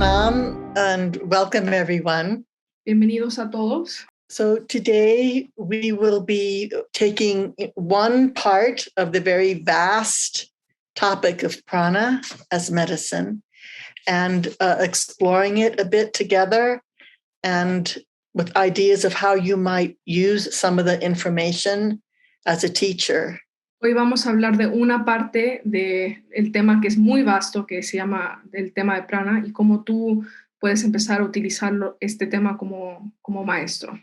Pranam and welcome everyone. Bienvenidos a todos. So today we will be taking one part of the very vast topic of prana as medicine and exploring it a bit together and with ideas of how you might use some of the information as a teacher. Hoy vamos a hablar de una parte del tema que es muy vasto, que se llama el tema de prana, y cómo tú puedes empezar a utilizarlo, este tema como maestro.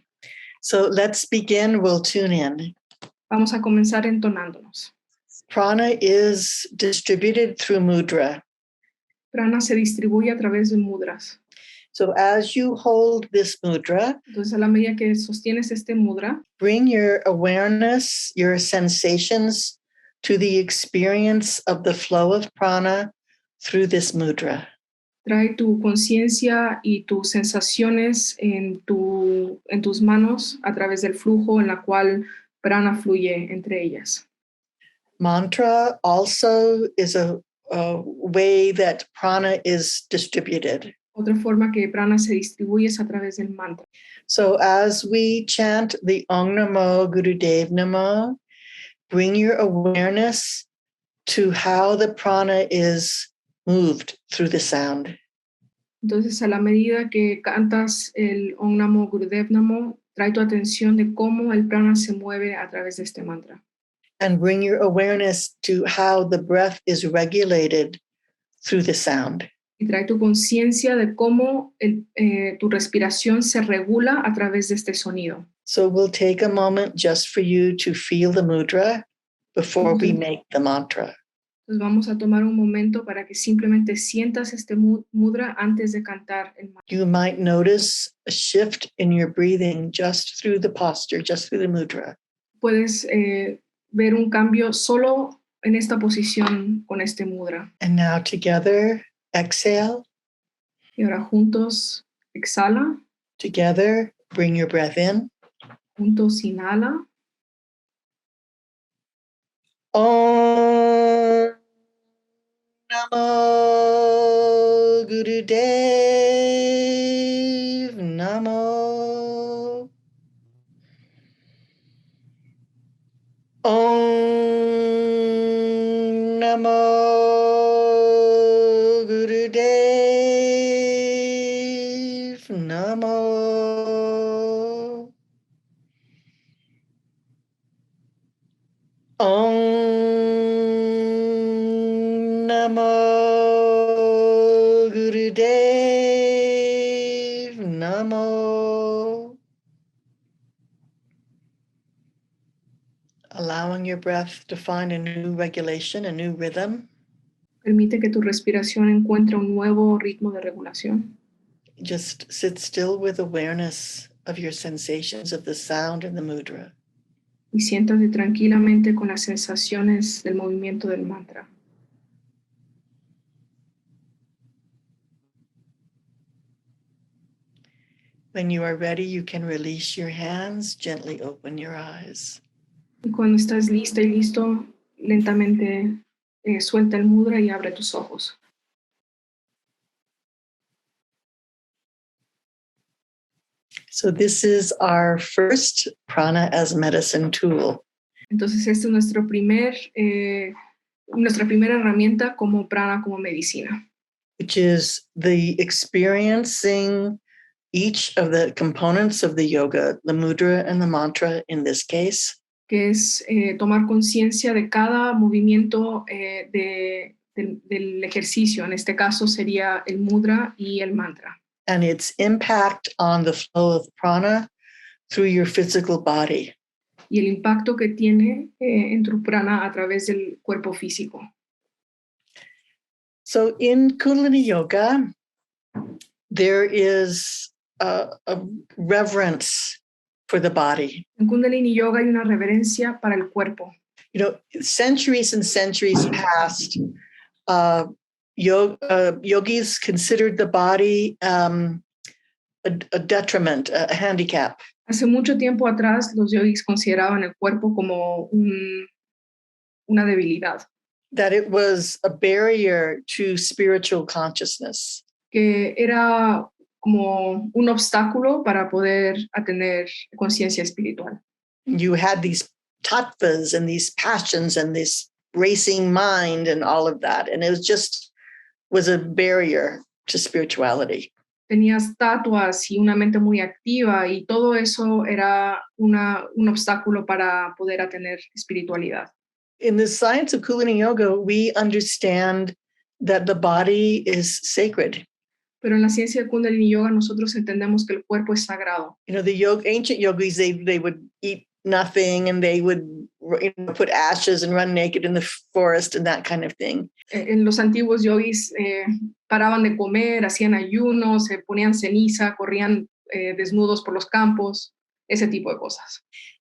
So let's begin. We'll tune in. Vamos a comenzar entonándonos. Prana is distributed through mudra. Prana se distribuye a través de mudras. So as you hold this mudra, Entonces, a la medida que sostienes este mudra, bring your awareness, your sensations to the experience of the flow of prana through this mudra. trae tu conciencia y tus sensaciones en tus manos a través del flujo en la cual prana fluye entre ellas. Mantra also is a way that prana is distributed. Otra forma que prana se distribuye es a través del mantra. So as we chant the Om Namo Gurudev Namo, bring your awareness to how the prana is moved through the sound. Entonces, a la medida que cantas el Om Namo Gurudev Namo, trae tu atención de cómo el prana se mueve a través de este mantra. And bring your awareness to how the breath is regulated through the sound. Y trae tu conciencia de cómo tu respiración se regula a través de este sonido. So we'll take a moment just for you to feel the mudra before we make the mantra. Entonces vamos a tomar un momento para que simplemente sientas este mudra antes de cantar el mantra. You might notice a shift in your breathing just through the posture, just through the mudra. Puedes ver un cambio solo en esta posición con este mudra. And now together, exhale. Y ahora juntos, exhala. Together, bring your breath in. Juntos, inhala. Om Namo Gurudev Namo. Om Namo Gurudev Namo. Om Namo Gurudev Namo. Allowing your breath to find a new regulation, a new rhythm. Permite que tu respiración encuentre un nuevo ritmo de regulación. Just sit still with awareness of your sensations of the sound and the mudra. Y siéntate tranquilamente con las sensaciones del movimiento del mantra. When you are ready, you can release your hands, gently open your eyes. Y cuando estás lista y listo, lentamente suelta el mudra y abre tus ojos. So this is our first prana as medicine tool. Entonces, esta es nuestra primera herramienta como prana, como medicina. Which is the experiencing each of the components of the yoga, the mudra and the mantra in this case. Que es tomar conciencia de cada movimiento del ejercicio. En este caso sería el mudra y el mantra. And its impact on the flow of prana through your physical body. Y el impacto que tiene en tu prana a través del cuerpo físico. So in Kundalini Yoga, there is a reverence for the body. En Kundalini Yoga hay una reverencia para el cuerpo. You know, centuries and centuries past, yogis considered the body a detriment, a handicap. Hace mucho tiempo atrás, los yogis consideraban el cuerpo como una debilidad. That it was a barrier to spiritual consciousness. que era como un obstáculo para poder tener conciencia espiritual. You had these tattvas and these passions and this racing mind and all of that. And it was a barrier to spirituality. Tenías tatuas y una mente muy activa y todo eso era un obstáculo para poder tener espiritualidad. In the science of Kundalini Yoga, we understand that the body is sacred. Pero en la ciencia de Kundalini Yoga nosotros entendemos que el cuerpo es sagrado. You know, the ancient yogis, they would eat nothing and they would put ashes and run naked in the forest and that kind of thing. En los antiguos yogis paraban de comer, hacían ayunos, se ponían ceniza, corrían desnudos por los campos, ese tipo de cosas.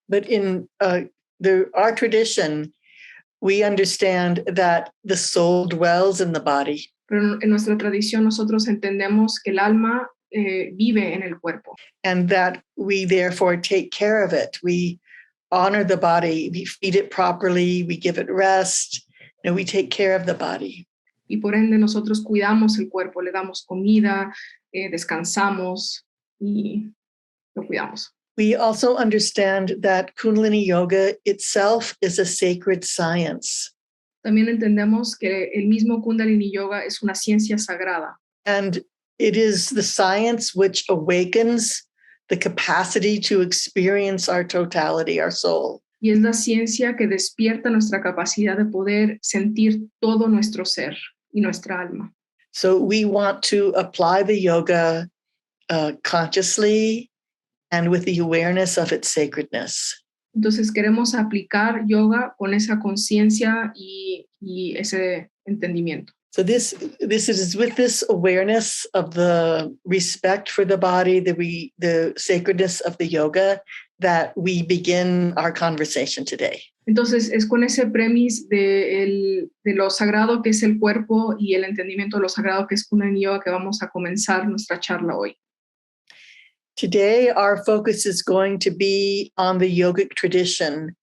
But in our tradition, we understand that the soul dwells in the body. Pero en nuestra tradición nosotros entendemos que el alma vive en el cuerpo. And that we therefore take care of it. We honor the body, we feed it properly, we give it rest, and we take care of the body. Y por ende nosotros cuidamos el cuerpo, le damos comida, descansamos y lo cuidamos. We also understand that Kundalini Yoga itself is a sacred science. También entendemos que el mismo Kundalini Yoga es una ciencia sagrada. And it is the science which awakens the capacity to experience our totality, our soul. Y es la ciencia que despierta nuestra capacidad de poder sentir todo nuestro ser y nuestra alma. So we want to apply the yoga consciously and with the awareness of its sacredness. Entonces queremos aplicar yoga con esa conciencia y ese entendimiento. So this is with this awareness of the respect for the body, the sacredness of the yoga, that we begin our conversation today. Entonces es con ese premise de lo sagrado que es el cuerpo y el entendimiento de lo sagrado que es Kundalini Yoga que vamos a comenzar nuestra charla hoy. Today, our focus is going to be on the yogic tradition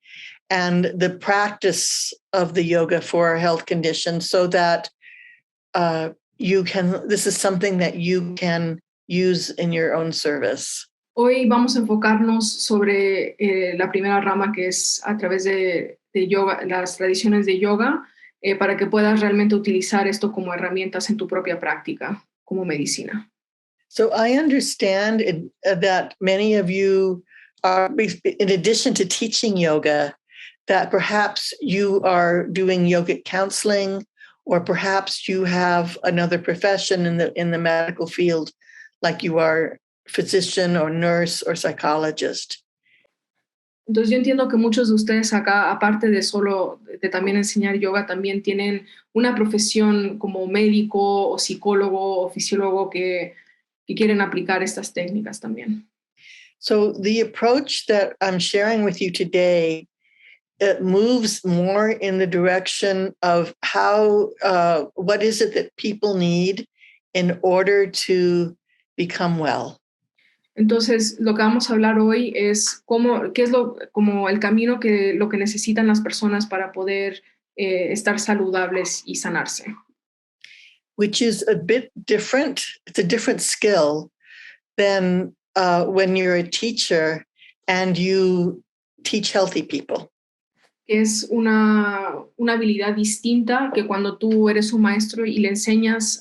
and the practice of the yoga for our health condition so that this is something that you can use in your own service. Hoy vamos a enfocarnos sobre la primera rama que es a través de yoga, las tradiciones de yoga, para que puedas realmente utilizar esto como herramientas en tu propia práctica como medicina. So I understand that many of you are, in addition to teaching yoga, that perhaps you are doing yogic counseling, or perhaps you have another profession in the medical field, like you are physician or nurse or psychologist. Entonces yo entiendo que muchos de ustedes acá, aparte de también enseñar yoga, también tienen una profesión como médico o psicólogo o fisiólogo que quieren aplicar estas técnicas también. So the approach that I'm sharing with you today, it moves more in the direction of what is it that people need in order to become well. Entonces, lo que vamos a hablar hoy es qué es como el camino lo que necesitan las personas para poder estar saludables y sanarse. Which is a bit different. It's a different skill than when you're a teacher and you teach healthy people. Es una habilidad distinta que cuando tú eres un maestro y le enseñas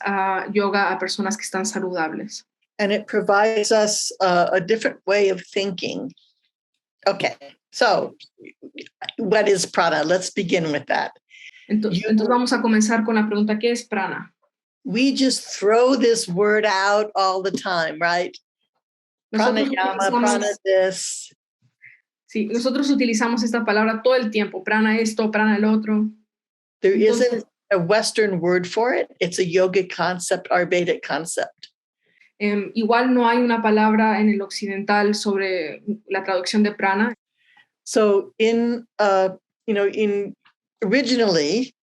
yoga a personas que están saludables. And it provides us a different way of thinking. Okay, so what is prana? Let's begin with that. Entonces vamos a comenzar con la pregunta, ¿qué es prana? We just throw this word out all the time, right? Pranayama, prana this. Sí, nosotros utilizamos esta palabra todo el tiempo, prana esto, prana el otro. There isn't a Western word for it. It's a yogic concept, Ayurvedic concept. Igual no hay una palabra en el occidental sobre la traducción de prana. So originally,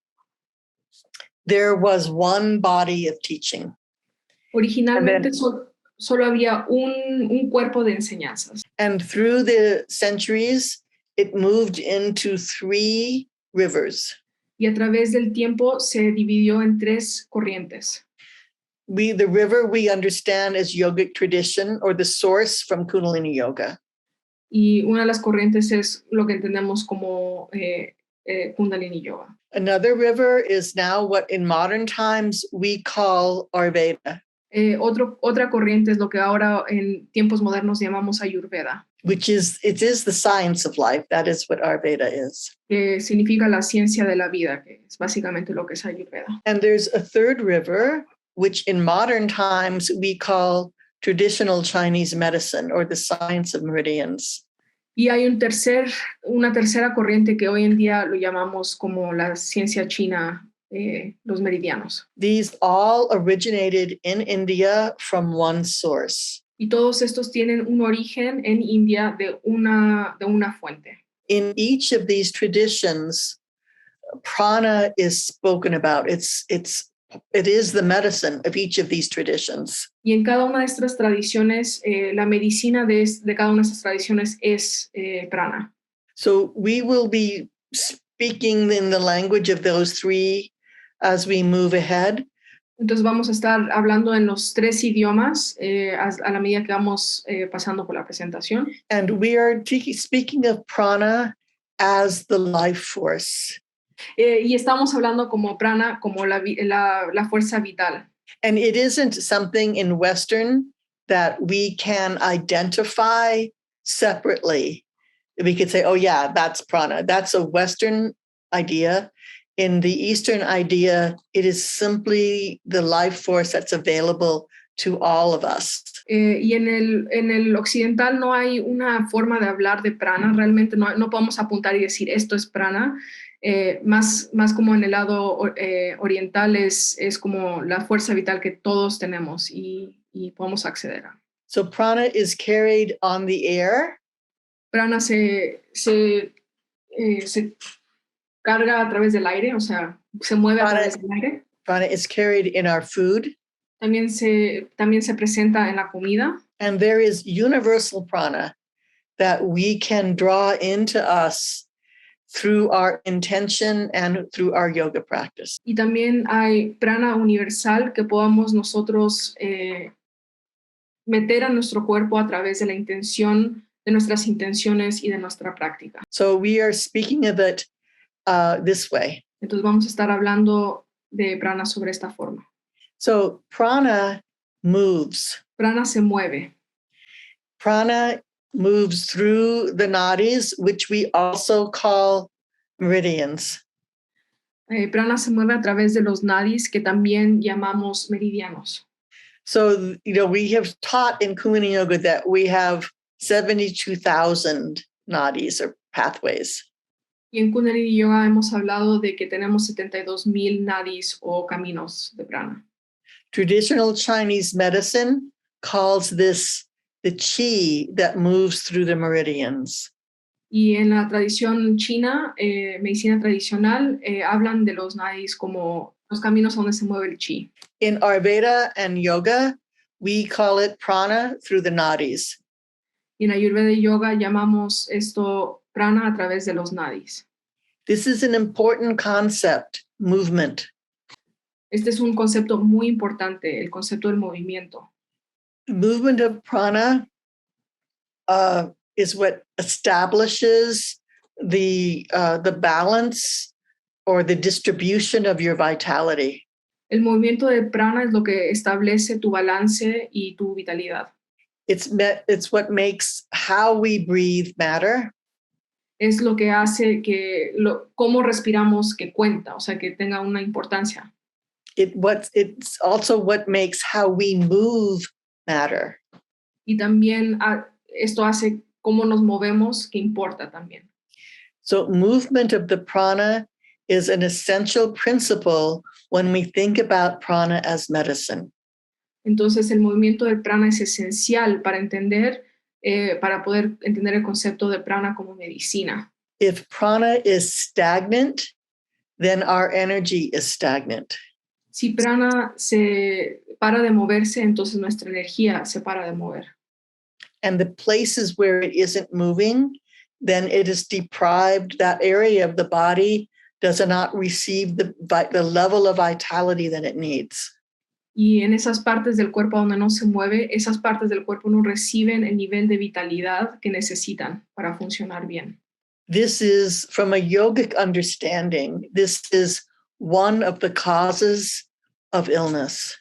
there was one body of teaching. Originalmente solo había un cuerpo de enseñanzas. And through the centuries, it moved into 3 rivers. Y a través del tiempo se dividió en 3 corrientes. the river we understand as yogic tradition or the source from Kundalini Yoga. Y una de las corrientes es lo que entendemos como Kundalini Yoga. Another river is now what in modern times we call Ayurveda. Otra corriente es lo que ahora en tiempos modernos llamamos Ayurveda. It is the science of life. That is what Ayurveda is. Que significa la ciencia de la vida, que es básicamente lo que es Ayurveda. And there's a third river, which in modern times we call traditional Chinese medicine or the science of meridians. Y hay una tercera corriente que hoy en día lo llamamos como la ciencia china, los meridianos. These all originated in India from one source. Y todos estos tienen un origen en India de una fuente. In each of these traditions, prana is spoken about. It is the medicine of each of these traditions. Y en cada una de estas tradiciones, la medicina de cada una de estas tradiciones es prana. So we will be speaking in the language of those three as we move ahead. Entonces vamos a estar hablando en los tres idiomas a la medida que vamos pasando por la presentación. And we are speaking of prana as the life force. Y estamos hablando como prana, como la fuerza vital. And it isn't something in Western that we can identify separately. We could say, oh yeah, that's prana. That's a Western idea. In the Eastern idea, it is simply the life force that's available to all of us. Y en el occidental no hay una forma de hablar de prana. Realmente no podemos apuntar y decir esto es prana. Más como en el lado oriental es como la fuerza vital que todos tenemos y podemos acceder a. So prana is carried on the air. Prana se carga a través del aire, o sea, se mueve a través del aire. Prana is carried in our food. También se presenta en la comida. And there is universal prana that we can draw into us through our intention and through our yoga practice. Y también hay prana universal que podamos nosotros meter a nuestro cuerpo a través de la intención, de nuestras intenciones y de nuestra práctica. So we are speaking of it this way. Entonces vamos a estar hablando de prana sobre esta forma. So prana moves. Prana se mueve. Prana moves through the nadis, which we also call meridians. Prana se mueve a través de los nadis, que también llamamos meridianos. So, we have taught in Kundalini Yoga that we have 72,000 nadis or pathways. Y en Kundalini Yoga hemos hablado de que tenemos 72,000 nadis o caminos de prana. Traditional Chinese medicine calls this the chi that moves through the meridians. Y en la tradición china, medicina tradicional, hablan de los nadis como los caminos donde se mueve el chi. In Ayurveda and yoga, we call it prana through the nadis. Y en Ayurveda y yoga llamamos esto prana a través de los nadis. This is an important concept, movement. Este es un concepto muy importante, el concepto del movimiento. The movement of prana is what establishes the balance or the distribution of your vitality. El movimiento de prana es lo que establece tu balance y tu vitalidad. It's what makes how we breathe matter. Es lo que hace que cómo respiramos que cuenta, o sea, que tenga una importancia. It's also what makes how we move matter. Y también esto hace cómo nos movemos que importa también. So movement of the prana is an essential principle when we think about prana as medicine. Entonces el movimiento del prana es esencial para poder entender el concepto de prana como medicina. If prana is stagnant, then our energy is stagnant. Si prana se para de moverse, entonces nuestra energía se para de mover. And the places where it isn't moving, then it is deprived, that area of the body does not receive the level of vitality that it needs. Y en esas partes del cuerpo donde no se mueve, esas partes del cuerpo no reciben el nivel de vitalidad que necesitan para funcionar bien. This is, from a yogic understanding, this is one of the causes of illness.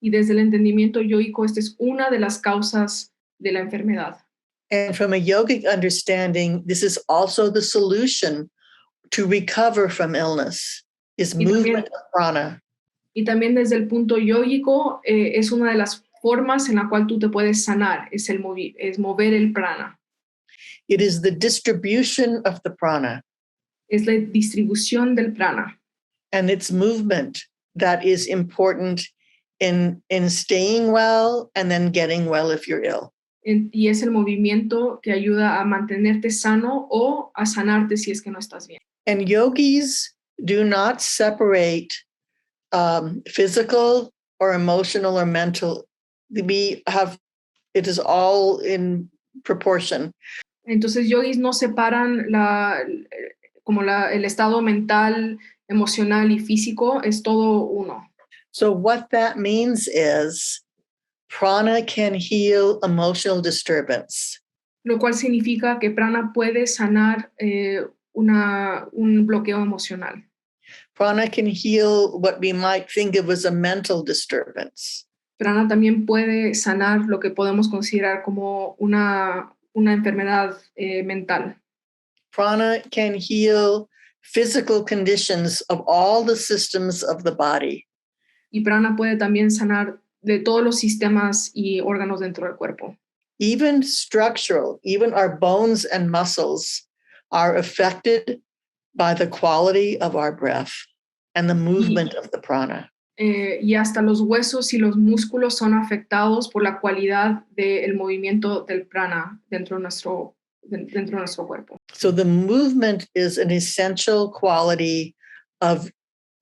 Y desde el entendimiento yoico, esta es una de las causas de la enfermedad. And from a yogic understanding, this is also the solution to recover from illness, is movement of prana. Y también desde el punto yógico, es una de las formas en la cual tú te puedes sanar, es mover el prana. It is the distribution of the prana Es la distribución del prana. and its movement that is important in staying well and then getting well if you're ill. Y es el movimiento que ayuda a mantenerte sano o a sanarte si es que no estás bien. And yogis do not separate physical or emotional or mental. It is all in proportion. Entonces, yogis no separan el estado mental, emocional y físico, es todo uno. So what that means is prana can heal emotional disturbance. Lo cual significa que prana puede sanar un bloqueo emocional. Prana can heal what we might think of as a mental disturbance. Prana también puede sanar lo que podemos considerar como una enfermedad mental. Prana can heal physical conditions of all the systems of the body. Y prana puede también sanar de todos los sistemas y órganos dentro del cuerpo. Even structural, even our bones and muscles are affected by the quality of our breath and the movement of the prana. Y hasta los huesos y los músculos son afectados por la cualidad del movimiento del prana dentro de nuestro cuerpo. So the movement is an essential quality of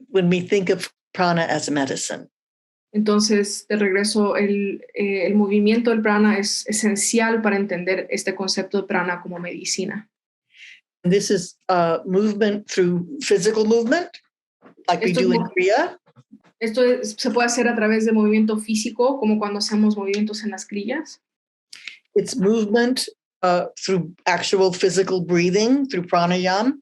when we think of prana as medicine. Entonces, de regreso, el movimiento del prana es esencial para entender este concepto de prana como medicina. And this is movement through physical movement, like we do in Kriya. Esto se puede hacer a través de movimiento físico, como cuando hacemos movimientos en las crillas. It's movement through actual physical breathing, through pranayama.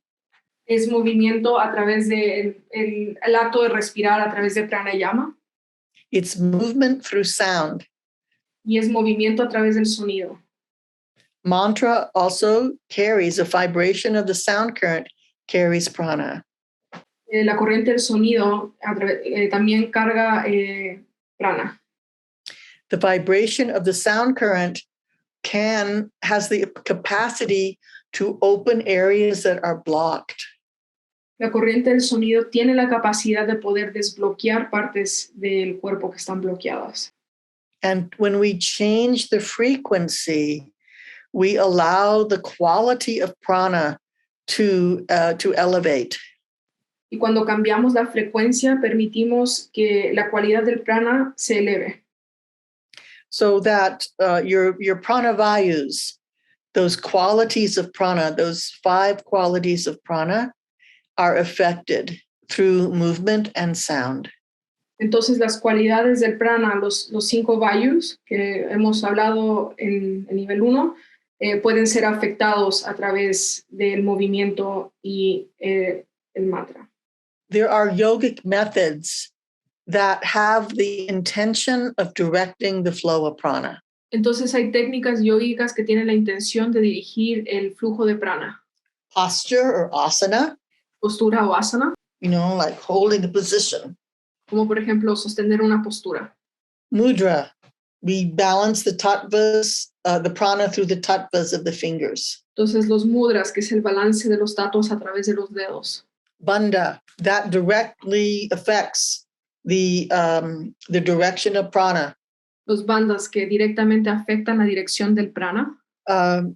Es movimiento a través de el acto de respirar a través de pranayama. It's movement through sound. Y es movimiento a través del sonido. Mantra also carries a vibration of the sound current, carries prana. La corriente del sonido también carga prana. The vibration of the sound current has the capacity to open areas that are blocked. La corriente del sonido tiene la capacidad de poder desbloquear partes del cuerpo que están bloqueadas. And when we change the frequency, we allow the quality of prana to elevate. Y cuando cambiamos la frecuencia, permitimos que la cualidad del prana se eleve. So that your prana vayus, those qualities of prana, those 5 qualities of prana, are affected through movement and sound. Entonces, las cualidades del prana, los 5 vayus que hemos hablado en el nivel 1, pueden ser afectados a través del movimiento y el mantra. There are yogic methods that have the intention of directing the flow of prana. Entonces, hay técnicas yógicas que tienen la intención de dirigir el flujo de prana. Posture or asana. Postura o asana. Like holding a position. Como por ejemplo, sostener una postura. Mudra. We balance the tattvas, the prana through the tattvas of the fingers. Entonces, los mudras, que es el balance de los tatos a través de los dedos. Bandha, that directly affects the direction of prana. Los bandhas, que directamente afectan la dirección del prana.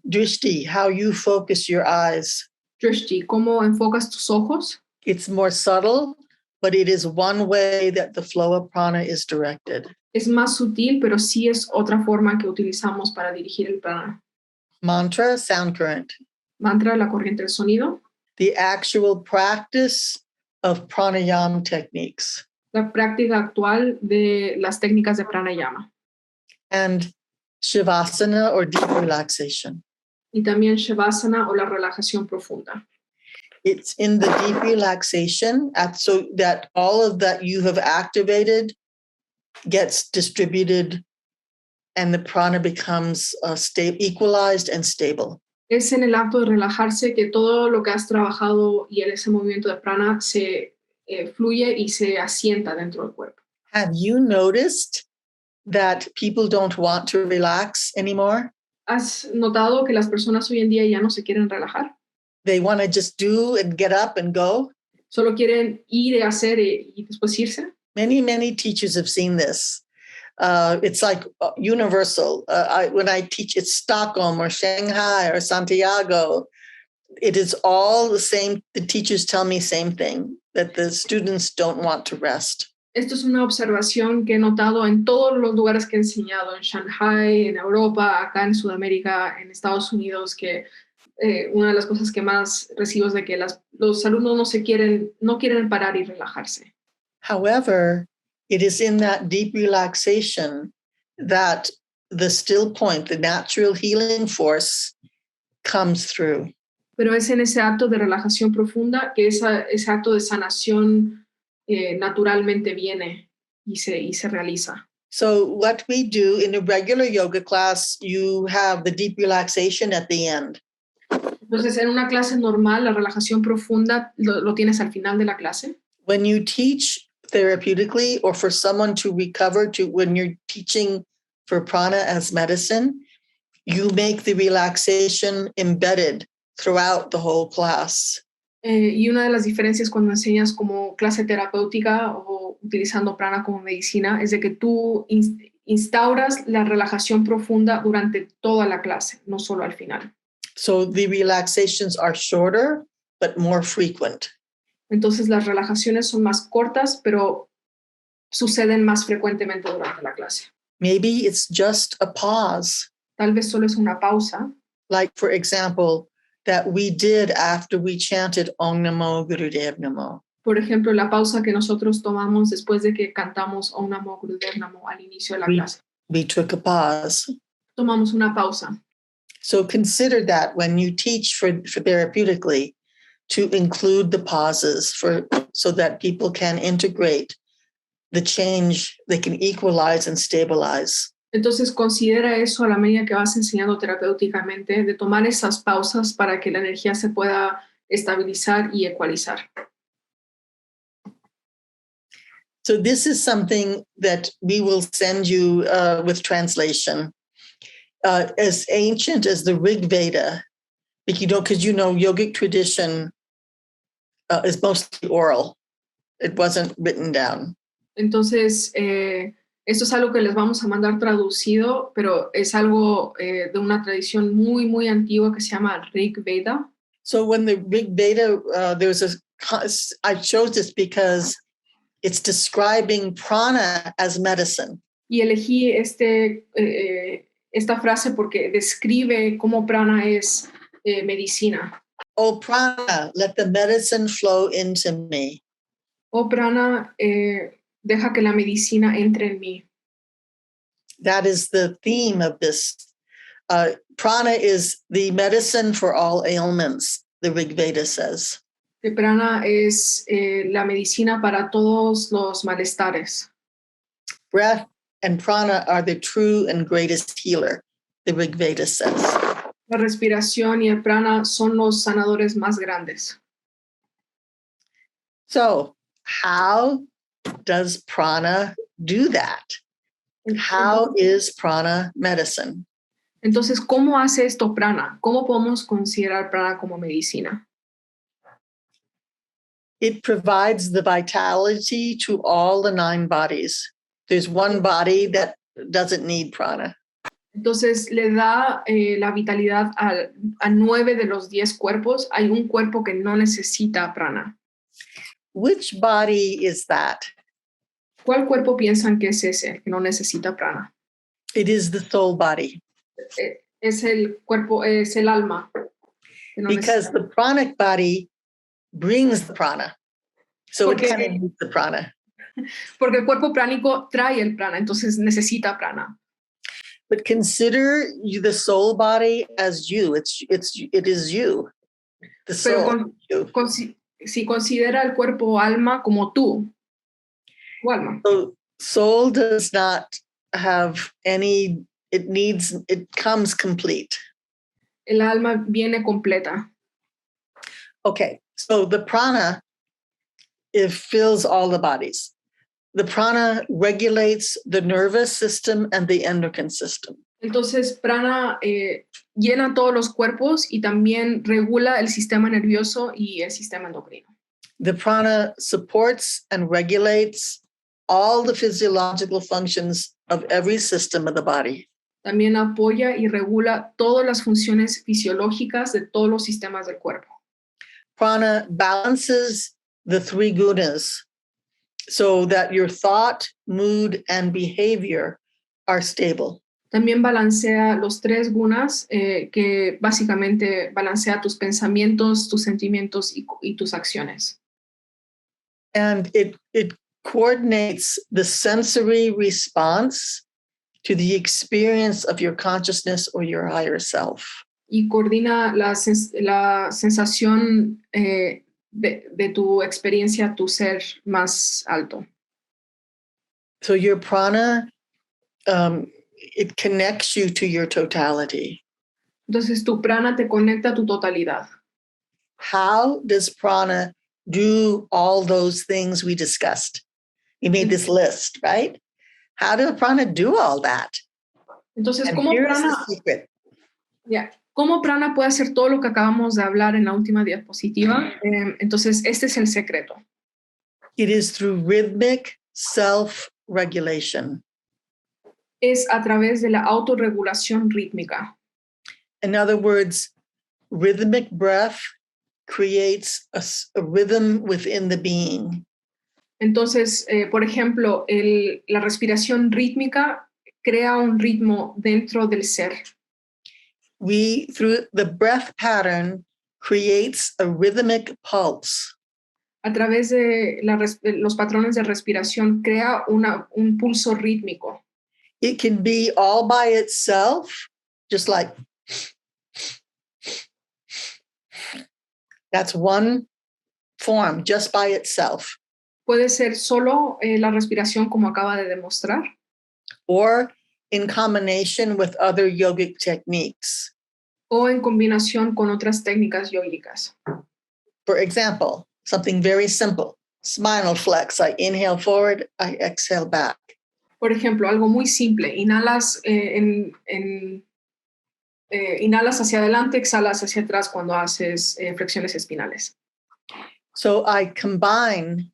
Drishti, how you focus your eyes. Drishti, cómo enfocas tus ojos. It's more subtle, but it is one way that the flow of prana is directed. Es más sutil, pero sí es otra forma que utilizamos para dirigir el prana. Mantra, sound current. Mantra, la corriente del sonido. The actual practice of pranayama techniques. la práctica actual de las técnicas de pranayama. and Shavasana or deep relaxation. Y también Shavasana o la relajación profunda. It's in the deep relaxation so that all of that you have activated gets distributed and the prana becomes equalized and stable. Es en el acto de relajarse que todo lo que has trabajado y en ese movimiento de prana se fluye y se asienta dentro del cuerpo. Have you noticed that people don't want to relax anymore? ¿Has notado que las personas hoy en día ya no se quieren relajar? They want to just do and get up and go. Solo quieren ir y hacer y después irse. Many teachers have seen this. It's like universal. When I teach at Stockholm or Shanghai or Santiago, it is all the same. The teachers tell me same thing, that the students don't want to rest. Esto es una observación que he notado en todos los lugares que he enseñado, en Shanghai, en Europa, acá en Sudamérica, en Estados Unidos, que una de las cosas que más recibo es de que los alumnos no quieren parar y relajarse. However, it is in that deep relaxation that the still point, the natural healing force, comes through. Pero es en ese acto de relajación profunda que ese acto de sanación naturalmente viene y se realiza. So what we do in a regular yoga class, you have the deep relaxation at the end. Entonces, en una clase normal, la relajación profunda lo tienes al final de la clase. When you teach therapeutically or for someone to recover when you're teaching for prana as medicine, you make the relaxation embedded throughout the whole class. Y una de las diferencias cuando enseñas como clase terapéutica o utilizando prana como medicina es de que tú instauras la relajación profunda durante toda la clase, no solo al final. So the relaxations are shorter, but more frequent. Entonces las relajaciones son más cortas, pero suceden más frecuentemente durante la clase. Maybe it's just a pause. Tal vez solo es una pausa. Like, for example, that we did after we chanted Om Namo Gurudev Namo. Por ejemplo, la pausa que nosotros tomamos después de que cantamos Om Namo Gurudev Namo al inicio de la clase. We took a pause. Tomamos una pausa. So consider that when you teach for therapeutically, to include the pauses so that people can integrate the change, they can equalize and stabilize. Entonces considera eso a la medida que vas enseñando terapéuticamente, de tomar esas pausas para que la energía se pueda estabilizar y ecualizar. So this is something that we will send you with translation. As ancient as the Rig Veda, because yogic tradition is mostly oral. It wasn't written down. Entonces, esto es algo que les vamos a mandar traducido, pero es algo de una tradición muy, muy antigua que se llama Rig Veda. So when the Rig Veda, I chose this because it's describing prana as medicine. Y elegí esta frase porque describe cómo prana es medicina. Oh, prana, let the medicine flow into me. Oh, prana, deja que la medicina entre en mí. That is the theme of this. Prana is the medicine for all ailments, the Rig Veda says. Que prana es la medicina para todos los malestares. Breath and prana are the true and greatest healer, the Rig Veda says. La respiración y el prana son los sanadores más grandes. So, how does prana do that? How is prana medicine? Entonces, ¿cómo hace esto prana? ¿Cómo podemos considerar prana como medicina? It provides the vitality to all the 9 bodies. There's one body that doesn't need prana. Entonces, le da la vitalidad a 9 de los 10 cuerpos. Hay un cuerpo que no necesita prana. Which body is that? ¿Cuál cuerpo piensan que es ese que no necesita prana? It is the soul body. Es el cuerpo, es el alma. Que no Because the pranic body brings the prana. So it kind of needs the prana. Porque el cuerpo pránico trae el prana, entonces necesita prana. But consider the soul body as you. It is you. The Pero soul. si considera el cuerpo alma como tú, tu alma. So soul does not have any, it comes complete. El alma viene completa. Okay, so the prana, it fills all the bodies. The prana regulates the nervous system and the endocrine system. Entonces, prana llena todos los cuerpos y también regula el sistema nervioso y el sistema endocrino. The prana supports and regulates all the physiological functions of every system of the body. También apoya y regula todas las funciones fisiológicas de todos los sistemas del cuerpo. Prana balances the three gunas so that your thought, mood, and behavior are stable. También balancea los tres gunas, que básicamente balancea tus pensamientos, tus sentimientos y tus acciones. And it coordinates the sensory response to the experience of your consciousness or your higher self. Y coordina la sensación de tu experiencia, tu ser más alto. So your prana, it connects you to your totality. Entonces tu prana te conecta a tu totalidad. How does prana do all those things we discussed? We made this list, right? How does prana do all that? Entonces, And ¿cómo here's prana, the secret. ¿cómo prana puede hacer todo lo que acabamos de hablar en la última diapositiva? Entonces, este es el secreto. It is through rhythmic self-regulation. Es a través de la autorregulación rítmica. In other words, rhythmic breath creates a rhythm within the being. Entonces, por ejemplo, la respiración rítmica crea un ritmo dentro del ser. Through the breath pattern, creates a rhythmic pulse. A través de los patrones de respiración crea un pulso rítmico. It can be all by itself, just like that's one form, just by itself. Puede ser solo la respiración como acaba de demostrar. Or in combination with other yogic techniques. O en combinación con otras técnicas yógicas. For example, something very simple, spinal flex. I inhale forward, I exhale back. Por ejemplo, algo muy simple. Inhalas, inhalas hacia adelante, exhalas hacia atrás cuando haces flexiones espinales. So I combine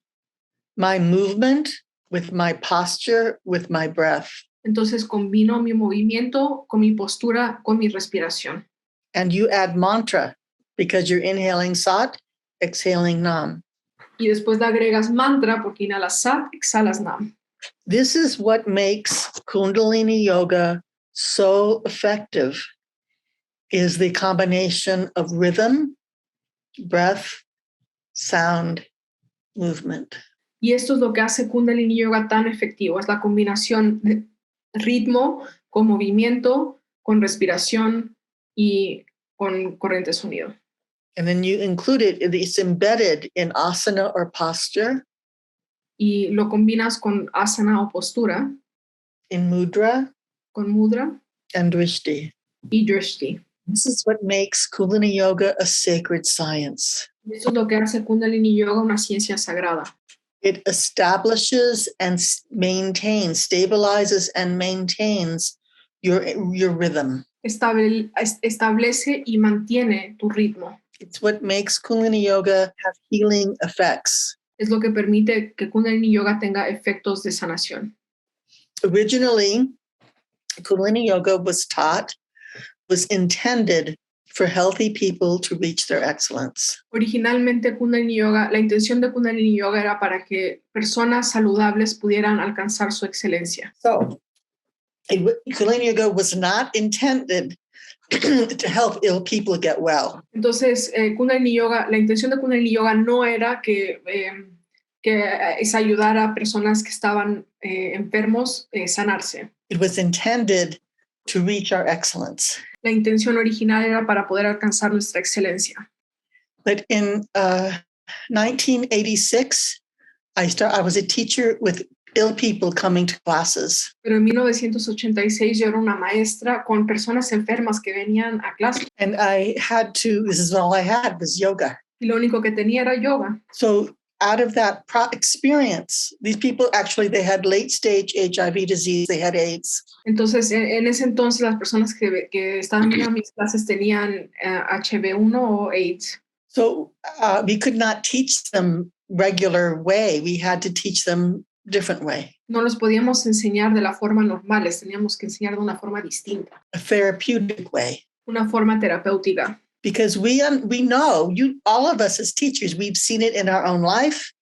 my movement with my posture, with my breath. Entonces combino mi movimiento con mi postura, con mi respiración. And you add mantra because you're inhaling sat, exhaling nam. Y después le agregas mantra porque inhalas sat, exhalas nam. This is what makes Kundalini yoga so effective, is the combination of rhythm, breath, sound, movement. Y esto es lo que hace Kundalini Yoga tan efectivo, es la combinación de ritmo con movimiento, con respiración y con corriente de sonido. And then you include it's embedded in asana or posture. Y lo combinas con asana o postura. In mudra. Con mudra. And drishti. Y drishti. This is what makes Kundalini Yoga a sacred science. Eso es lo que hace Kundalini Yoga una ciencia sagrada. It establishes and stabilizes and maintains your rhythm. Establece y mantiene tu ritmo. It's what makes Kundalini Yoga have healing effects. Es lo que permite que Kundalini Yoga tenga efectos de sanación. Originally, Kundalini Yoga was intended for healthy people to reach their excellence. Originalmente Kundalini Yoga, la intención de Kundalini Yoga era para que personas saludables pudieran alcanzar su excelencia. So, Kundalini Yoga was not intended to help ill people get well. Entonces, Kundalini Yoga, la intención de Kundalini Yoga no era que que es ayudar a personas que estaban enfermos sanarse. It was intended to reach our excellence. La intención original era para poder alcanzar nuestra excelencia. But in 1986, I was a teacher with ill people coming to classes. Pero en 1986 yo era una maestra con personas enfermas que venían a clase. And this is all I had was yoga. Y lo único que tenía era yoga. So out of that experience, these people actually, they had late stage HIV disease, they had AIDS. Entonces, en ese entonces, las personas que estaban viendo mis clases tenían HIV-1 o AIDS. So we could not teach them regular way. We had to teach them different way. No los podíamos enseñar de la forma normal, les teníamos que enseñar de una forma distinta. A therapeutic way. Una forma terapéutica. Because we know, all of us as teachers, we've seen it in our own life.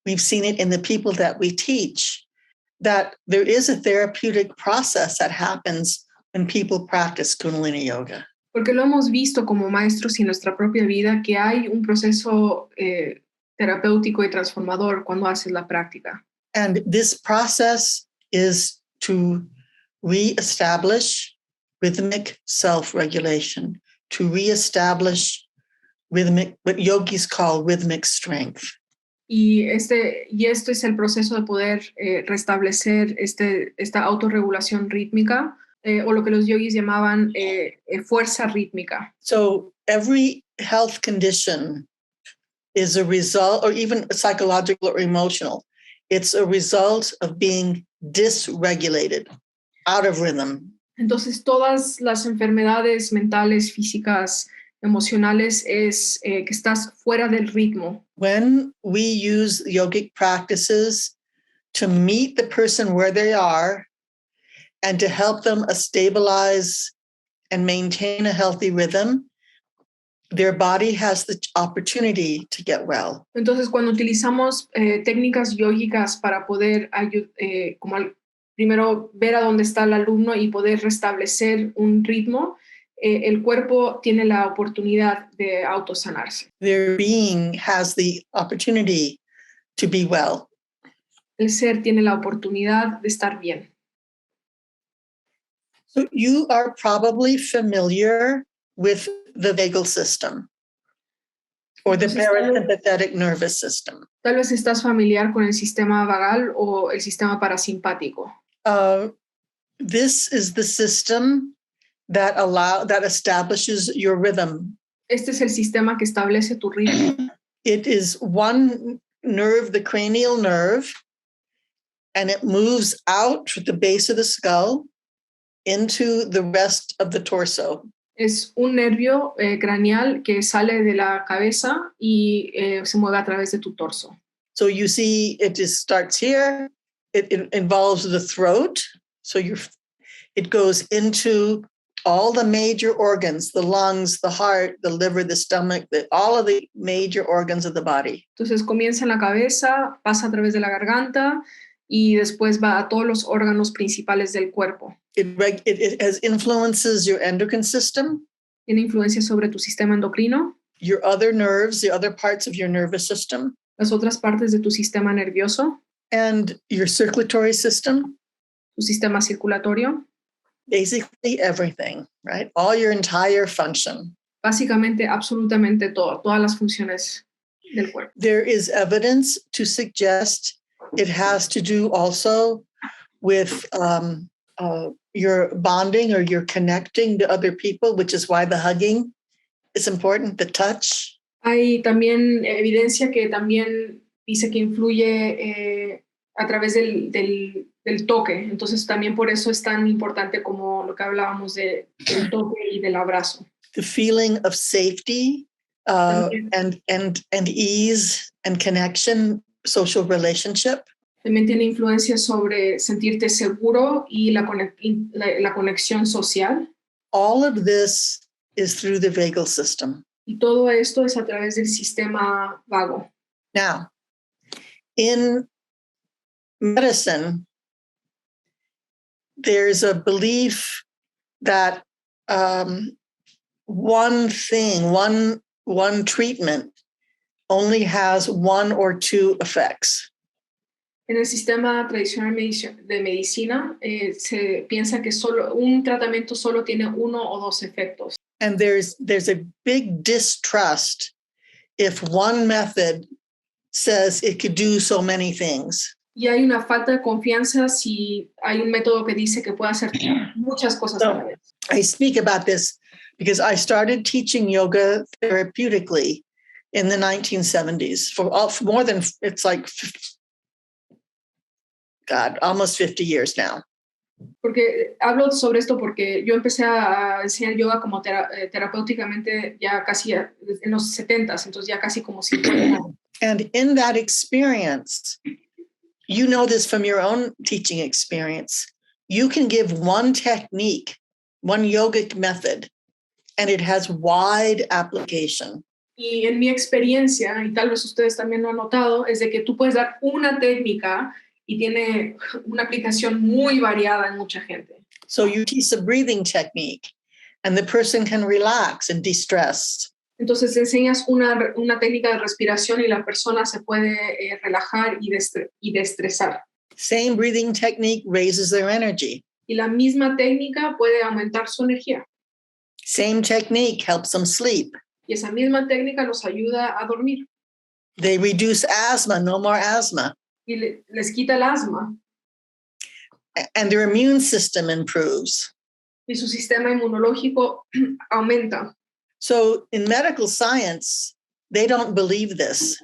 We've seen it in the people that we teach, that there is a therapeutic process that happens when people practice Kundalini Yoga. Porque lo hemos visto como maestros y en nuestra propia vida que hay un proceso terapéutico y transformador cuando haces la práctica. And this process is to reestablish rhythmic self-regulation, to reestablish rhythmic, what yogis call rhythmic strength. Y esto es el proceso de poder restablecer esta autorregulación rítmica, o lo que los yogis llamaban fuerza rítmica. So every health condition is a result, or even psychological or emotional, it's a result of being dysregulated, out of rhythm. Entonces, todas las enfermedades mentales, físicas, emocionales es que estás fuera del ritmo. When we use yogic practices to meet the person where they are and to help them stabilize and maintain a healthy rhythm, their body has the opportunity to get well. Entonces, cuando utilizamos técnicas yógicas para poder primero ver a dónde está el alumno y poder restablecer un ritmo, el cuerpo tiene la oportunidad de autosanarse. Their being has the opportunity to be well. El ser tiene la oportunidad de estar bien. So you are probably familiar with the vagal system or the parasympathetic nervous system. Tal vez estás familiar con el sistema vagal o el sistema parasimpático. This is the system that establishes your rhythm. Este es el sistema que establece tu ritmo. It is one nerve, the cranial nerve, and it moves out to the base of the skull into the rest of the torso. Es un nervio craneal que sale de la cabeza y se mueve a través de tu torso. So you see, it just starts here. It involves the throat. So it goes into all the major organs, the lungs, the heart, the liver, the stomach, all of the major organs of the body. Entonces comienza en la cabeza, pasa a través de la garganta y después va a todos los órganos principales del cuerpo. It has influences your endocrine system. Tiene influencia sobre tu sistema endocrino. Your other nerves, the other parts of your nervous system. Las otras partes de tu sistema nervioso. And your circulatory system. Tu sistema circulatorio. Basically everything, right? All your entire function. Básicamente, absolutamente todo, todas las funciones del cuerpo. There is evidence to suggest it has to do also with your bonding or your connecting to other people, which is why the hugging is important, the touch. Hay también evidencia que también dice que influye a través del toque. Entonces también por eso es tan importante como lo que hablábamos del toque y del abrazo. The feeling of safety and ease and connection, social relationship. También tiene influencia sobre sentirte seguro y la conexión social. All of this is through the vagal system. Y todo esto es a través del sistema vago. Now, in medicine, there's a belief that one treatment only has one or two effects. En el sistema tradicional de medicina se piensa que solo un tratamiento solo tiene uno o dos efectos. And there's a big distrust if one method says it could do so many things. Y hay una falta de confianza si hay un método que dice que puede hacer muchas cosas a la vez. I speak about this because I started teaching yoga therapeutically in the 1970s for more than, it's like, God, almost 50 years now. Porque hablo sobre esto porque yo empecé a enseñar yoga como terapéuticamente ya casi en los 70s, entonces ya casi como 50 años. And in that experience, you know this from your own teaching experience, you can give one technique, one yogic method, and it has wide application. Y en mi experiencia, y tal vez ustedes también lo han notado, es de que tú puedes dar una técnica y tiene una aplicación muy variada en mucha gente. So you teach a breathing technique, and the person can relax and de-stress. Entonces enseñas una técnica de respiración y la persona se puede relajar y destresar. Same breathing technique raises their energy. Y la misma técnica puede aumentar su energía. Same technique helps them sleep. Y esa misma técnica los ayuda a dormir. They reduce asthma, no more asthma. Y les quita el asma. And their immune system improves. Y su sistema inmunológico aumenta. So in medical science, they don't believe this.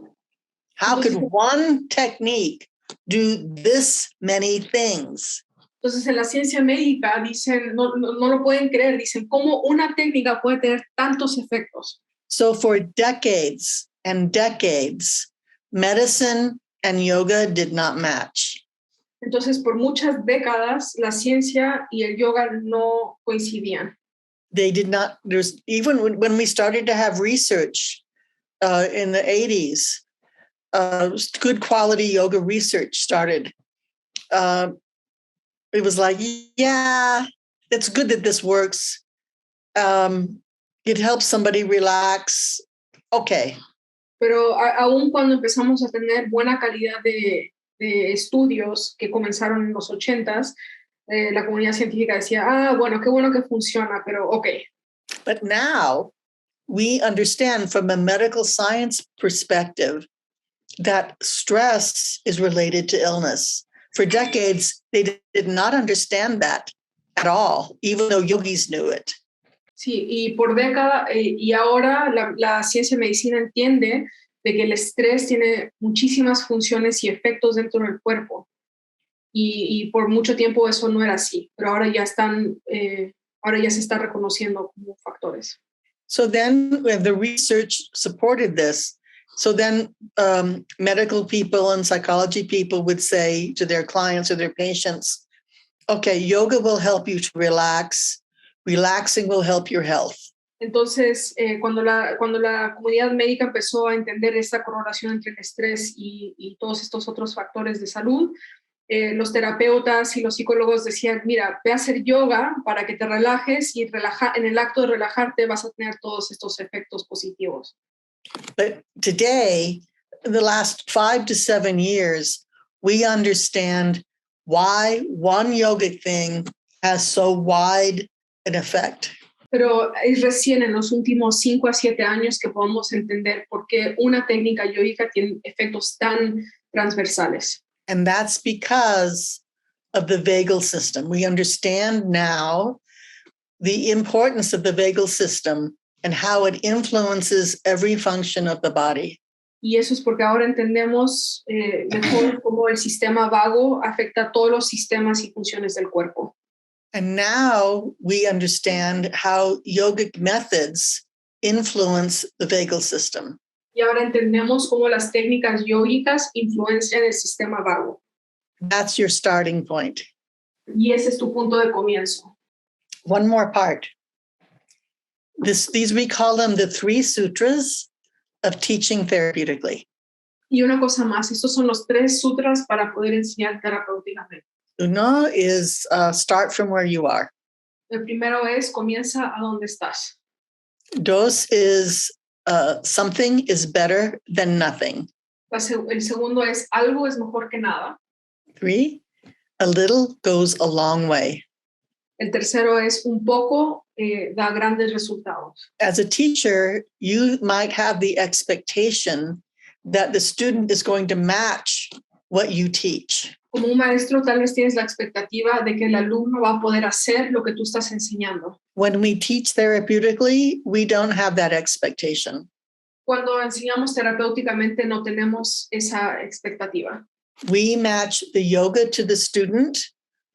How could one technique do this many things? Entonces, en la ciencia médica dicen, no lo pueden creer, dicen, ¿cómo una técnica puede tener tantos efectos? So for decades and decades, medicine and yoga did not match. Entonces, por muchas décadas, la ciencia y el yoga no coincidían. They did not, there's even when we started to have research in the 80s, good quality yoga research started. It was like, yeah, it's good that this works. It helps somebody relax. Okay. Pero aún cuando empezamos a tener buena calidad de estudios que comenzaron en los 80s, la comunidad científica decía, bueno, qué bueno que funciona, pero okay. But now we understand from a medical science perspective that stress is related to illness. For decades, they did not understand that at all, even though yogis knew it. Sí, y por décadas, y ahora la ciencia y medicina entiende de que el estrés tiene muchísimas funciones y efectos dentro del cuerpo. Y por mucho tiempo eso no era así, pero ahora ya se está reconociendo como factores. So then when the research supported this, so then medical people and psychology people would say to their clients or their patients, okay, yoga will help you to relax. Relaxing will help your health. Entonces, cuando la comunidad médica empezó a entender esta correlación entre el estrés y todos estos otros factores de salud, los terapeutas y los psicólogos decían, mira, ve a hacer yoga para que te relajes y en el acto de relajarte vas a tener todos estos efectos positivos. But today, in the last 5 to 7 years, we understand why one yogic thing has so wide an effect. Pero es recién en los últimos 5 a 7 años que podemos entender por qué una técnica yógica tiene efectos tan transversales. And that's because of the vagal system. We understand now the importance of the vagal system and how it influences every function of the body. Y eso es porque ahora entendemos mejor cómo el sistema vago afecta a todos los sistemas y funciones del cuerpo. And now we understand how yogic methods influence the vagal system. Y ahora entendemos cómo las técnicas yógicas influencian el sistema vago. That's your starting point. Y ese es tu punto de comienzo. One more part. These we call them the 3 sutras of teaching therapeutically. Y una cosa más, estos son los 3 sutras para poder enseñar terapéuticamente. Uno is start from where you are. El primero es comienza a donde estás. Dos is something is better than nothing. El segundo es algo es mejor que nada. 3, a little goes a long way. El tercero es un poco da grandes resultados. As a teacher, you might have the expectation that the student is going to match what you teach. Como un maestro, tal vez tienes la expectativa de que el alumno va a poder hacer lo que tú estás enseñando. When we teach therapeutically, we don't have that expectation. Cuando enseñamos terapéuticamente no tenemos esa expectativa. We match the yoga to the student.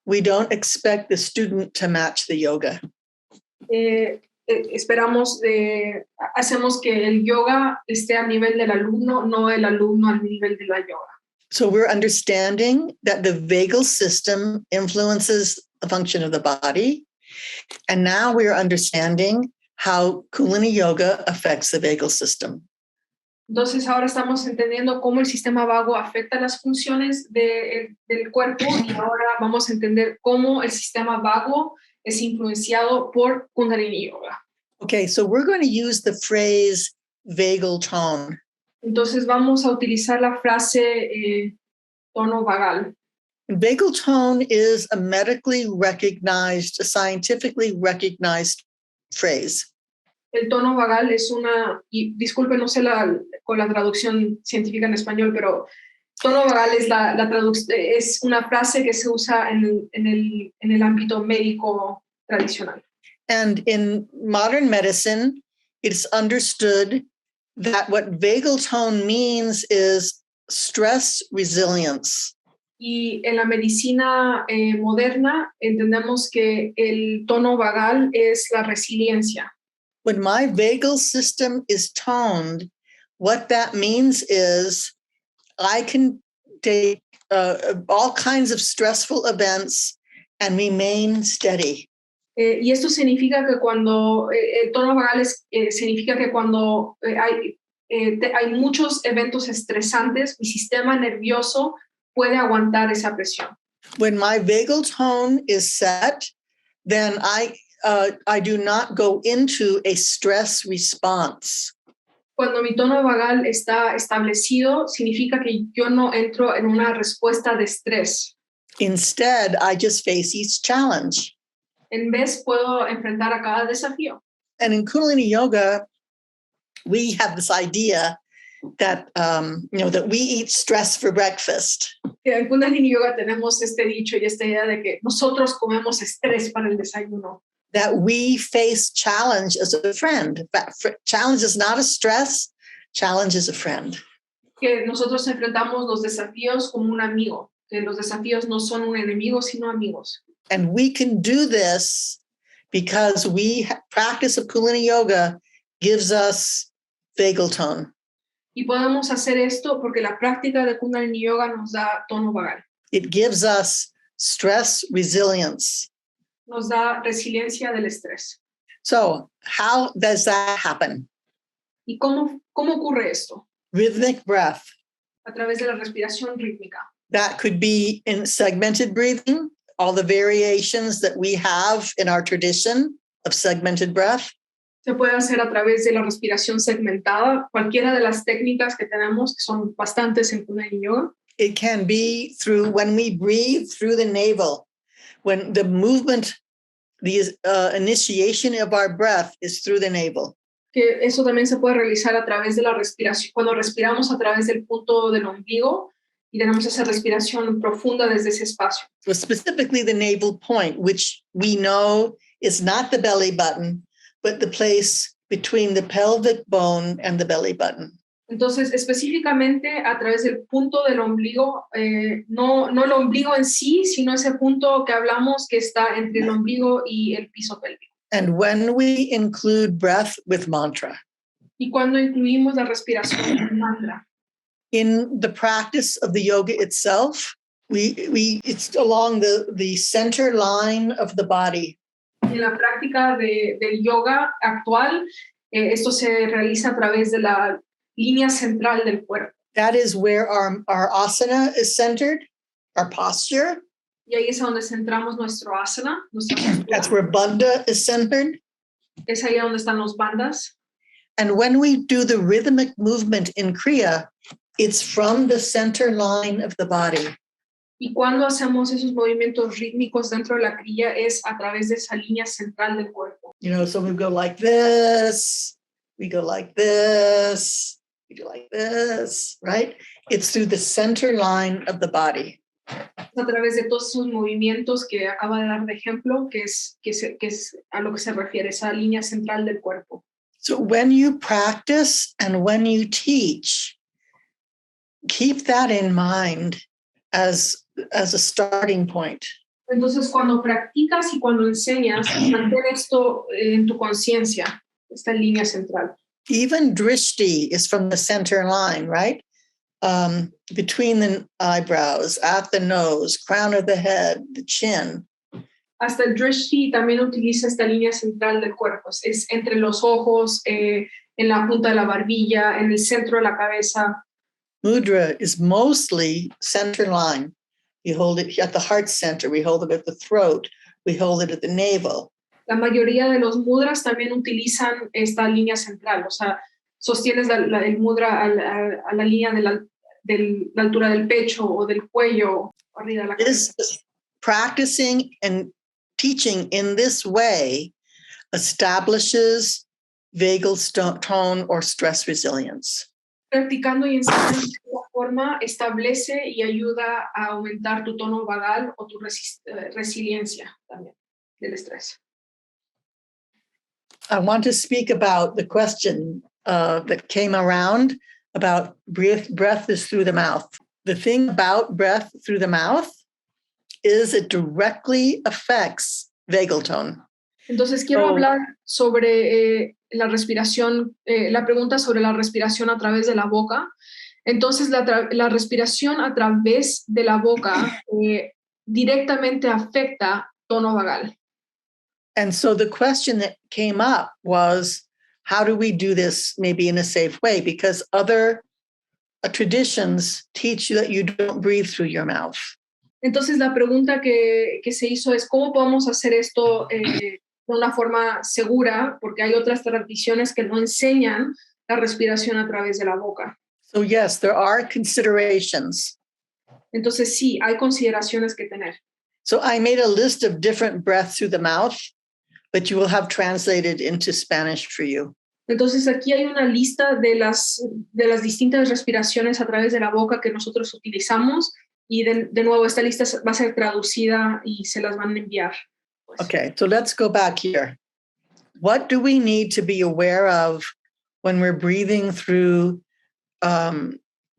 We don't expect the student to match the yoga. Hacemos que el yoga esté a nivel del alumno, no el alumno al nivel de la yoga. So we're understanding that the vagal system influences the function of the body. And now we're understanding how Kundalini Yoga affects the vagal system. Entonces ahora estamos entendiendo cómo el sistema vago afecta las funciones del cuerpo y ahora vamos a entender cómo el sistema vago es influenciado por Kundalini Yoga. Okay, so we're going to use the phrase vagal tone. Entonces vamos a utilizar la frase tono vagal. Vagal tone is a medically recognized, a scientifically recognized phrase. El tono vagal es y disculpe, no sé con la traducción científica en español, pero tono vagal es una frase que se usa en el ámbito médico tradicional. And in modern medicine, it's understood that what vagal tone means is stress resilience. Y en la medicina moderna entendemos que el tono vagal es la resiliencia. When my vagal system is toned, what that means is I can take all kinds of stressful events and remain steady. Y esto significa que cuando el tono vagal significa que cuando hay muchos eventos estresantes, mi sistema nervioso puede aguantar esa presión. When my vagal tone is set, then I do not go into a stress response. Cuando mi tono vagal está establecido, significa que yo no entro en una respuesta de estrés. Instead, I just face each challenge. En vez, puedo enfrentar a cada desafío. And in Kundalini Yoga, we have this idea that that we eat stress for breakfast. En Kundalini Yoga tenemos este dicho y esta idea de que nosotros comemos estrés para el desayuno. That we face challenge as a friend. Challenge is not a stress. Challenge is a friend. Que nosotros enfrentamos los desafíos como un amigo. Que los desafíos no son un enemigo, sino amigos. And we can do this because practice of Kundalini Yoga gives us vagal tone. Y podemos hacer esto porque la práctica de Kundalini Yoga nos da tono vagal. It gives us stress resilience. Nos da resiliencia del estrés. So how does that happen? ¿Y cómo ocurre esto? Rhythmic breath. A través de la respiración rítmica. That could be in segmented breathing, all the variations that we have in our tradition of segmented breath. Se puede hacer a través de la respiración segmentada, cualquiera de las técnicas que tenemos, que son bastantes en Kundalini Yoga. It can be through when we breathe through the navel, when the movement, the initiation of our breath is through the navel. Que eso también se puede realizar a través de la respiración, cuando respiramos a través del punto del ombligo y tenemos esa respiración profunda desde ese espacio. So specifically the navel point, which we know is not the belly button, but the place between the pelvic bone and the belly button. Entonces, específicamente a través del punto del ombligo, no el ombligo en sí, sino ese punto que hablamos que está entre el ombligo y el piso pélvico. And when we include breath with mantra. Y cuando incluimos la respiración con mantra. In the practice of the yoga itself, it's along the center line of the body. En la práctica del yoga actual, esto se realiza a través de la línea central del cuerpo. That is where our asana is centered, our posture. Y ahí es donde centramos nuestro asana. That's where bandha is centered. Es ahí donde están los bandhas. And when we do the rhythmic movement in Kriya, it's from the center line of the body. Y cuando hacemos esos movimientos rítmicos dentro de la kriya es a través de esa línea central del cuerpo. You know, so we go like this, we go like this, we go like this, right? It's through the center line of the body. A través de todos esos movimientos que acaba de dar de ejemplo, que es a lo que se refiere, esa línea central del cuerpo. So when you practice and when you teach, keep that in mind as a starting point. Entonces, cuando practicas y cuando enseñas, mantén esto en tu conciencia, esta línea central. Even drishti is from the center line, right? Between the eyebrows, at the nose, crown of the head, the chin. Hasta el drishti también utiliza esta línea central del cuerpo. Es entre los ojos, en la punta de la barbilla, en el centro de la cabeza. Mudra is mostly center line. We hold it at the heart center. We hold it at the throat. We hold it at the navel. La mayoría de los mudras también utilizan esta línea central. O sea, sostienes el mudra a la línea de la altura del pecho o del cuello, arriba de la cabeza. Practicing and teaching in this way establishes vagal tone or stress resilience. Practicando y enseñando de esta forma establece y ayuda a aumentar tu tono vagal o tu resiliencia también del estrés. I want to speak about the question that came around about breath is through the mouth. The thing about breath through the mouth is it directly affects vagal tone. Entonces quiero hablar sobre la respiración, la pregunta sobre la respiración a través de la boca. Entonces la respiración a través de la boca directamente afecta tono vagal. And so the question that came up was, how do we do this maybe in a safe way? Because other traditions teach you that you don't breathe through your mouth. Entonces la pregunta que se hizo es, ¿cómo podemos hacer esto de una forma segura? Porque hay otras tradiciones que no enseñan la respiración a través de la boca. So yes, there are considerations. Entonces sí, hay consideraciones que tener. So I made a list of different breaths through the mouth, but you will have translated into Spanish for you. Entonces aquí hay una lista de las distintas respiraciones a través de la boca que nosotros utilizamos y de nuevo esta lista va a ser traducida y se las van a enviar. Pues. Okay, so let's go back here. What do we need to be aware of when we're breathing through?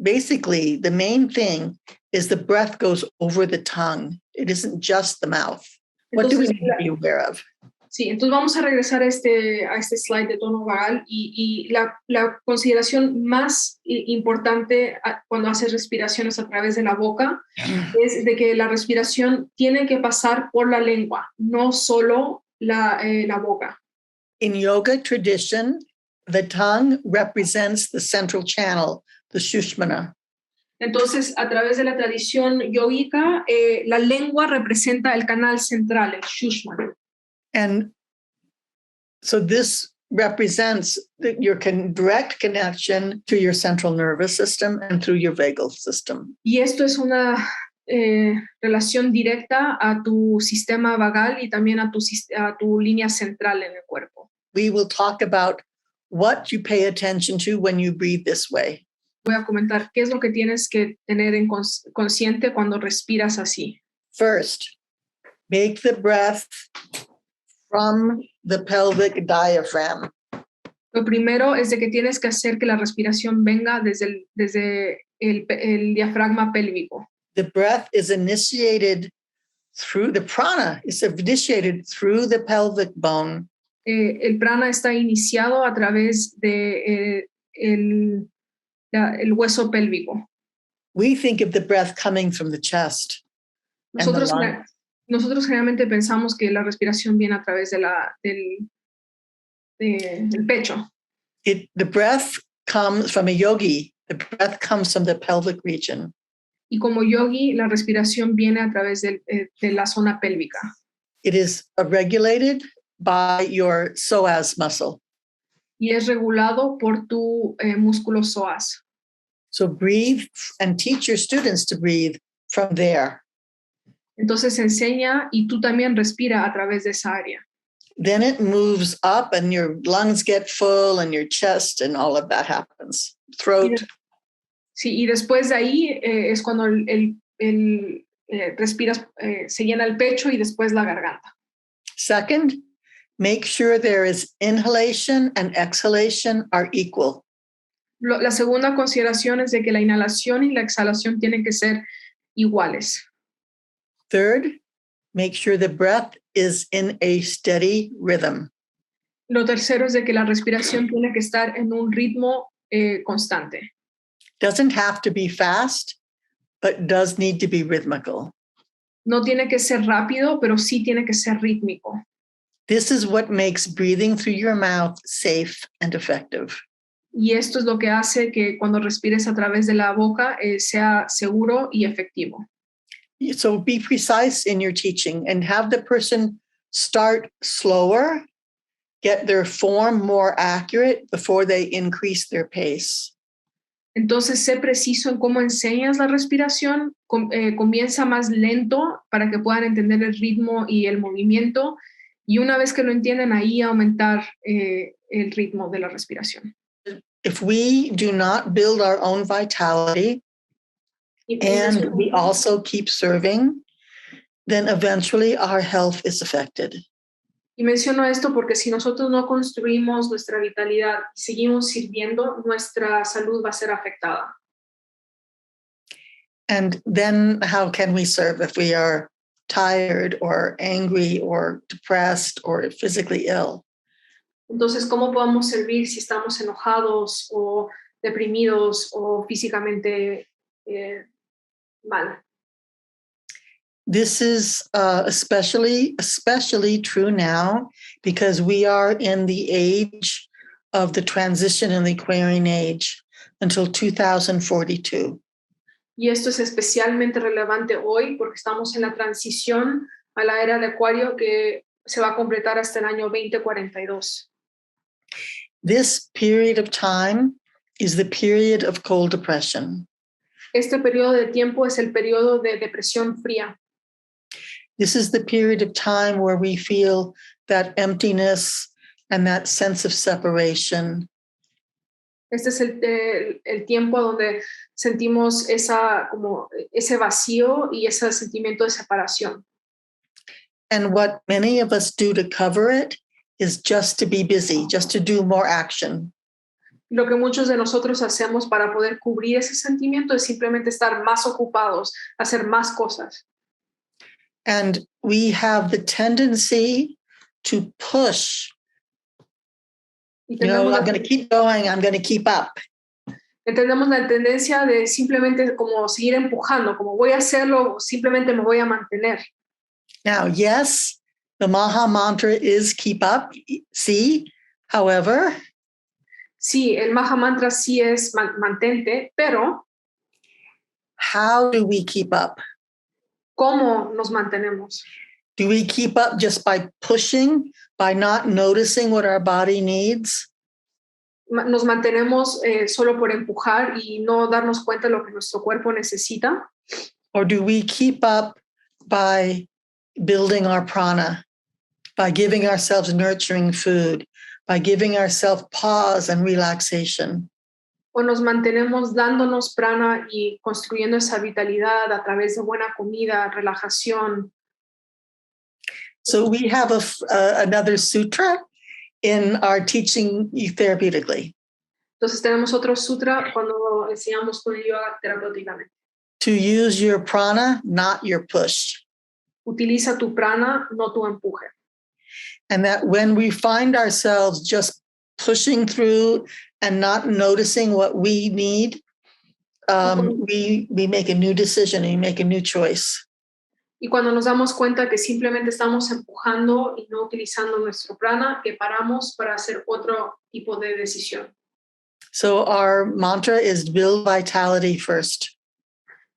Basically, the main thing is the breath goes over the tongue. It isn't just the mouth. What do we need to be aware of? Sí, entonces vamos a regresar a este slide de tono vagal y la consideración más importante cuando haces respiraciones a través de la boca es de que la respiración tiene que pasar por la lengua, no solo la boca. In yoga tradition, the tongue represents the central channel, the Shushmana. Entonces, a través de la tradición yógica, la lengua representa el canal central, el Shushmana. And so this represents your direct connection to your central nervous system and through your vagal system. Y esto es una relación directa a tu sistema vagal y también a tu línea central en el cuerpo. We will talk about what you pay attention to when you breathe this way. Voy a comentar qué es lo que tienes que tener en consciente cuando respiras así. First, make the breath from the pelvic diaphragm. Lo primero es de que tienes que hacer que la respiración venga desde el diafragma pélvico. The breath is initiated through the prana, is initiated through the pelvic bone. El prana está iniciado a través de el hueso pélvico. We think of the breath coming from the chest. Nosotros generalmente pensamos que la respiración viene a través del pecho. The breath comes from a yogi. The breath comes from the pelvic region. Y como yogi, la respiración viene a través de la zona pélvica. It is regulated by your psoas muscle. y es regulado por tu músculo psoas. So breathe and teach your students to breathe from there. Entonces enseña y tú también respira a través de esa área. Then it moves up and your lungs get full and your chest and all of that happens. Throat. Sí, y después de ahí es cuando respiras, se llena el pecho y después la garganta. Second, make sure there is inhalation and exhalation are equal. La segunda consideración es de que la inhalación y la exhalación tienen que ser iguales. Third, make sure the breath is in a steady rhythm. Lo tercero es de que la respiración tiene que estar en un ritmo constante. Doesn't have to be fast, but does need to be rhythmical. No tiene que ser rápido, pero sí tiene que ser rítmico. This is what makes breathing through your mouth safe and effective. Y esto es lo que hace que cuando respires a través de la boca sea seguro y efectivo. So be precise in your teaching and have the person start slower, get their form more accurate before they increase their pace. Entonces, sé preciso en cómo enseñas la respiración, comienza más lento para que puedan entender el ritmo y el movimiento, y una vez que lo entienden, ahí aumentar el ritmo de la respiración. If we do not build our own vitality and we also keep serving, then eventually our health is affected. Y menciono esto porque si nosotros no construimos nuestra vitalidad y seguimos sirviendo, nuestra salud va a ser afectada. And then how can we serve if we are tired or angry or depressed or physically ill? Entonces, ¿cómo podemos servir si estamos enojados o deprimidos o físicamente mal? This is especially true now because we are in the age of the transition in the Aquarian age until 2042. Y esto es especialmente relevante hoy porque estamos en la transición a la era de Acuario que se va a completar hasta el año 2042. This period of time is the period of cold depression. Este periodo de tiempo es el periodo de depresión fría. This is the period of time where we feel that emptiness and that sense of separation. Este es el tiempo donde sentimos ese vacío y ese sentimiento de separación. And what many of us do to cover it is just to be busy, just to do more action. Lo que muchos de nosotros hacemos para poder cubrir ese sentimiento es simplemente estar más ocupados, hacer más cosas. And we have the tendency to push. I'm going to keep going, I'm going to keep up. Entendemos la tendencia de simplemente como seguir empujando, como voy a hacerlo, simplemente me voy a mantener. Now, yes, the Maha Mantra is keep up. See, however, sí, el Maha Mantra sí es mantente, pero how do we keep up? ¿Cómo nos mantenemos? Do we keep up just by pushing, by not noticing what our body needs? Nos mantenemos solo por empujar y no darnos cuenta de lo que nuestro cuerpo necesita. Or do we keep up by building our prana, by giving ourselves nurturing food, by giving ourselves pause and relaxation? O nos mantenemos dándonos prana y construyendo esa vitalidad a través de buena comida, relajación. So we have another sutra in our teaching therapeutically. Entonces tenemos otro sutra cuando enseñamos con el yoga terapéuticamente. To use your prana, not your push. Utiliza tu prana, no tu empuje. And that when we find ourselves just pushing through and not noticing what we need, we make a new decision and we make a new choice. Y cuando nos damos cuenta que simplemente estamos empujando y no utilizando nuestro prana, que paramos para hacer otro tipo de decisión. So our mantra is build vitality first.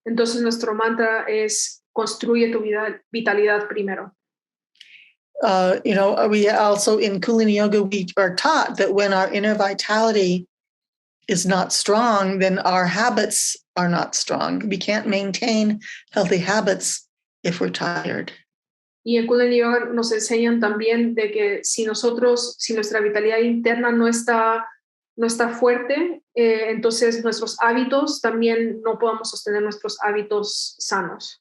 Entonces nuestro mantra es construye tu vitalidad primero. We also in Kundalini Yoga, we are taught that when our inner vitality is not strong, then our habits are not strong. We can't maintain healthy habits if we're tired. Y en Kundalini Yoga nos enseñan también de que si nuestra vitalidad interna no está fuerte, entonces nuestros hábitos también no podamos sostener nuestros hábitos sanos.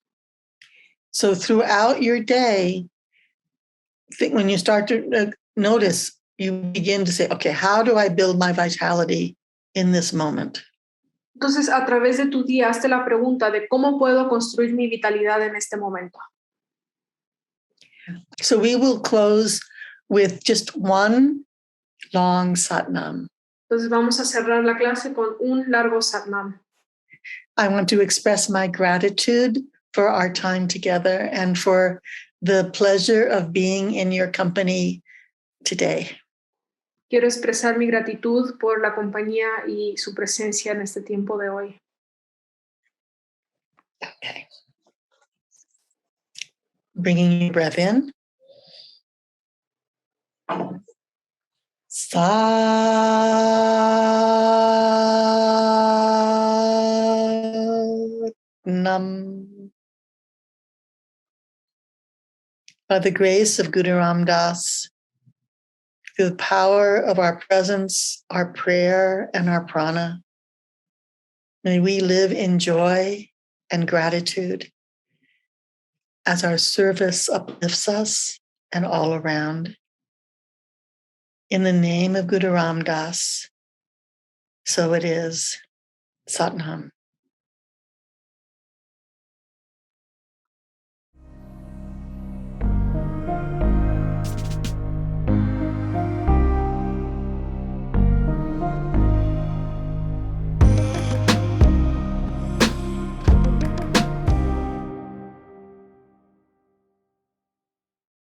So throughout your day, when you start to notice, you begin to say, okay, how do I build my vitality in this moment? Entonces, a través de tu día, hazte la pregunta de cómo puedo construir mi vitalidad en este momento. So we will close with just one long Satnam. Entonces, vamos a cerrar la clase con un largo Satnam. I want to express my gratitude for our time together and for the pleasure of being in your company today. Quiero expresar mi gratitud por la compañía y su presencia en este tiempo de hoy. Okay. Bringing your breath in. Satnam. By the grace of Guru Ram Das, through the power of our presence, our prayer, and our prana, may we live in joy and gratitude as our service uplifts us and all around. In the name of Guru Ram Das, so it is. Satnam.